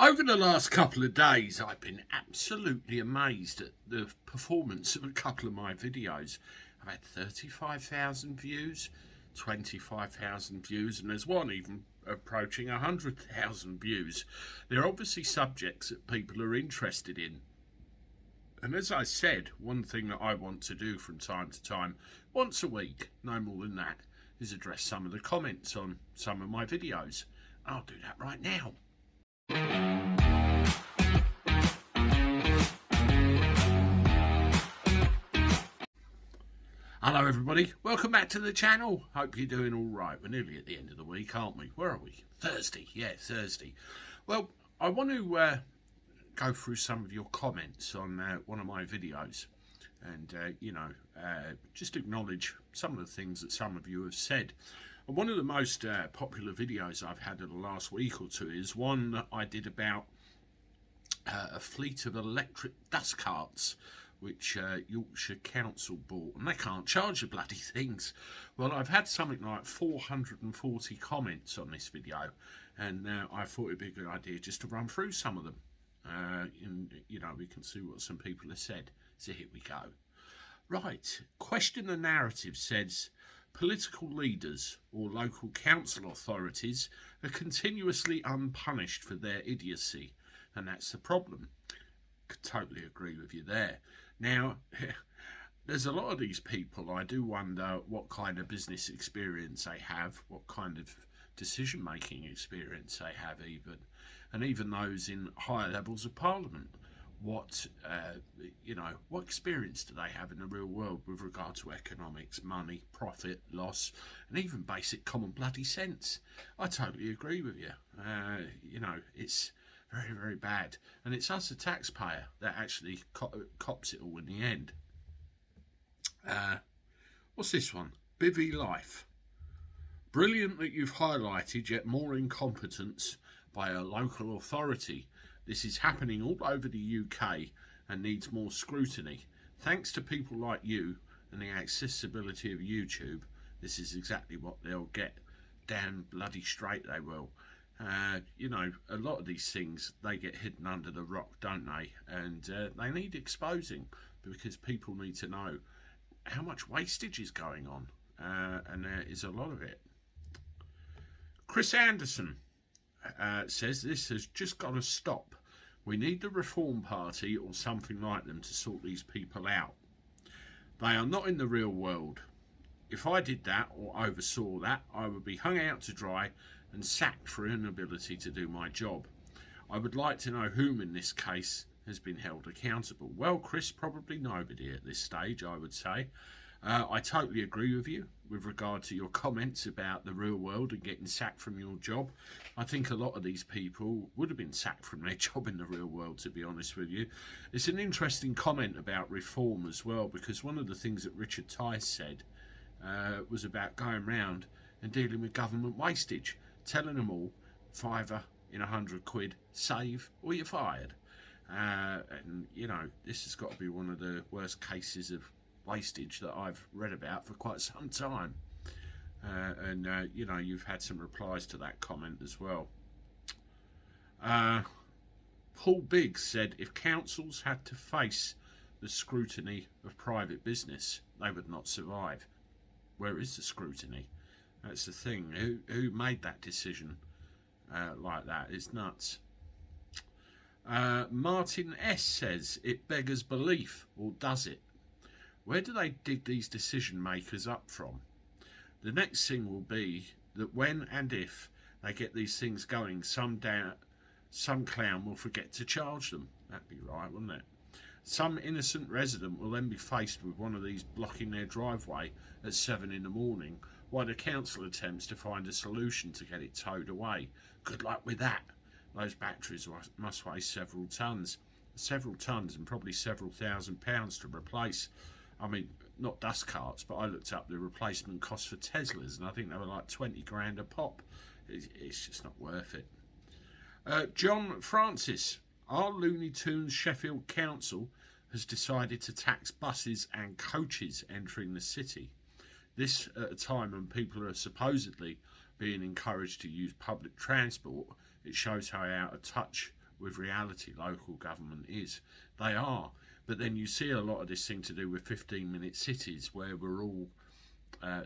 Over the last couple of days, I've been absolutely amazed at the performance of a couple of my videos. I've had 35,000 views, 25,000 views, and there's one even approaching 100,000 views. They're obviously subjects that people are interested in. And as I said, one thing that I want to do from time to time, once a week, no more than that, is address some of the comments on some of my videos. I'll do that right now. Hello everybody, welcome back to the channel. Hope you're doing all right. We're nearly at the end of the week, aren't we? Where are we? Thursday, yeah, Thursday. Well, I want to go through some of your comments on one of my videos and, just acknowledge some of the things that some of you have said. And one of the most popular videos I've had in the last week or two is one that I did about a fleet of electric dust carts which Yorkshire Council bought, and they can't charge the bloody things. Well, I've had something like 440 comments on this video, and I thought it'd be a good idea just to run through some of them. And we can see what some people have said. So here we go. Right, question the narrative says, political leaders or local council authorities are continuously unpunished for their idiocy, and that's the problem. Could totally agree with you there. Now, there's a lot of these people, I do wonder what kind of business experience they have, what kind of decision-making experience they have even, and even those in higher levels of parliament. What experience do they have in the real world with regard to economics, money, profit, loss, and even basic common bloody sense? I totally agree with you. It's very, very bad. And it's us, the taxpayer, that actually cops it all in the end. What's this one? Bivvy Life. Brilliant that you've highlighted yet more incompetence by a local authority. This is happening all over the UK and needs more scrutiny. Thanks to people like you and the accessibility of YouTube, this is exactly what they'll get. Damn bloody straight they will. A lot of these things, they get hidden under the rock, don't they? And they need exposing because people need to know how much wastage is going on. And there is a lot of it. Chris Anderson says this has just got to stop. We need the Reform Party or something like them to sort these people out. They are not in the real world. If I did that or oversaw that, I would be hung out to dry and sacked for inability to do my job. I would like to know whom in this case has been held accountable. Well, Chris, probably nobody at this stage, I would say. I totally agree with you with regard to your comments about the real world and getting sacked from your job. I think a lot of these people would have been sacked from their job in the real world, to be honest with you. It's an interesting comment about reform as well, because one of the things that Richard Tice said was about going round and dealing with government wastage, telling them all, £5 in 100 quid, save or you're fired. And this has got to be one of the worst cases of wastage that I've read about for quite some time. You've had some replies to that comment as well. Paul Biggs said if councils had to face the scrutiny of private business, they would not survive. Where is the scrutiny? That's the thing. Who made that decision like that? It's nuts. Martin S says it beggars belief, or does it? Where do they dig these decision makers up from? The next thing will be that when and if they get these things going, some clown will forget to charge them. That'd be right, wouldn't it? Some innocent resident will then be faced with one of these blocking their driveway at 7 in the morning while the council attempts to find a solution to get it towed away. Good luck with that. Those batteries must weigh several tons and probably several £1,000s to replace. I mean, not dust carts, but I looked up the replacement cost for Teslas and I think they were like 20 grand a pop. It's just not worth it. John Francis, our Looney Tunes Sheffield Council has decided to tax buses and coaches entering the city. This at a time when people are supposedly being encouraged to use public transport. It shows how out of touch with reality local government is. They are. But then you see a lot of this thing to do with 15-minute cities where we're all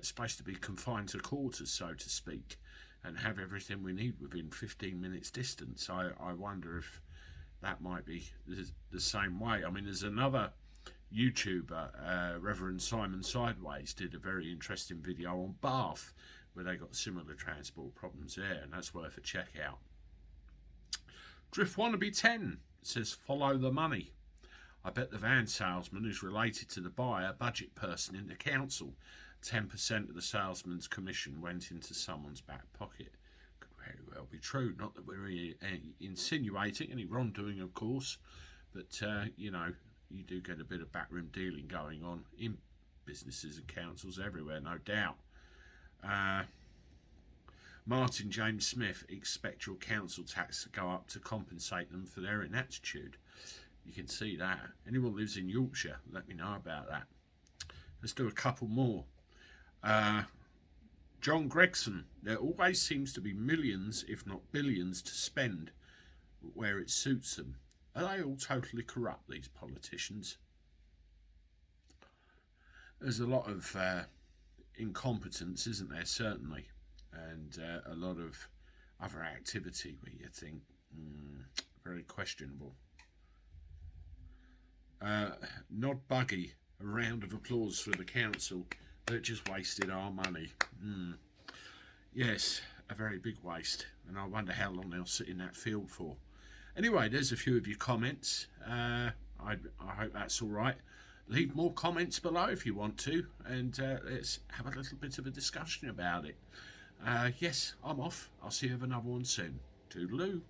supposed to be confined to quarters, so to speak, and have everything we need within 15 minutes distance. I wonder if that might be the same way. I mean, there's another YouTuber, Reverend Simon Sideways, did a very interesting video on Bath, where they got similar transport problems there, and that's worth a check out. Drift Wannabe 10 says, follow the money. I bet the van salesman is related to the buyer budget person in the council. 10% of the salesman's commission went into someone's back pocket. Could very well be true. Not that we're insinuating any wrongdoing, of course, but you know, you do get a bit of backroom dealing going on in businesses and councils everywhere, no doubt. Martin James Smith, expect your council tax to go up to compensate them for their inaptitude. You can see that. Anyone who lives in Yorkshire, let me know about that. Let's do a couple more. John Gregson, there always seems to be millions, if not billions, to spend where it suits them. Are they all totally corrupt, these politicians? There's a lot of incompetence, isn't there, certainly, and a lot of other activity where you think, very questionable. Nod Buggy, a round of applause for the council that just wasted our money. Yes, a very big waste, and I wonder how long they'll sit in that field for. Anyway, there's a few of your comments. I hope that's all right. Leave more comments below if you want to, and let's have a little bit of a discussion about it. Yes, I'm off. I'll see you with another one soon. Toodaloo.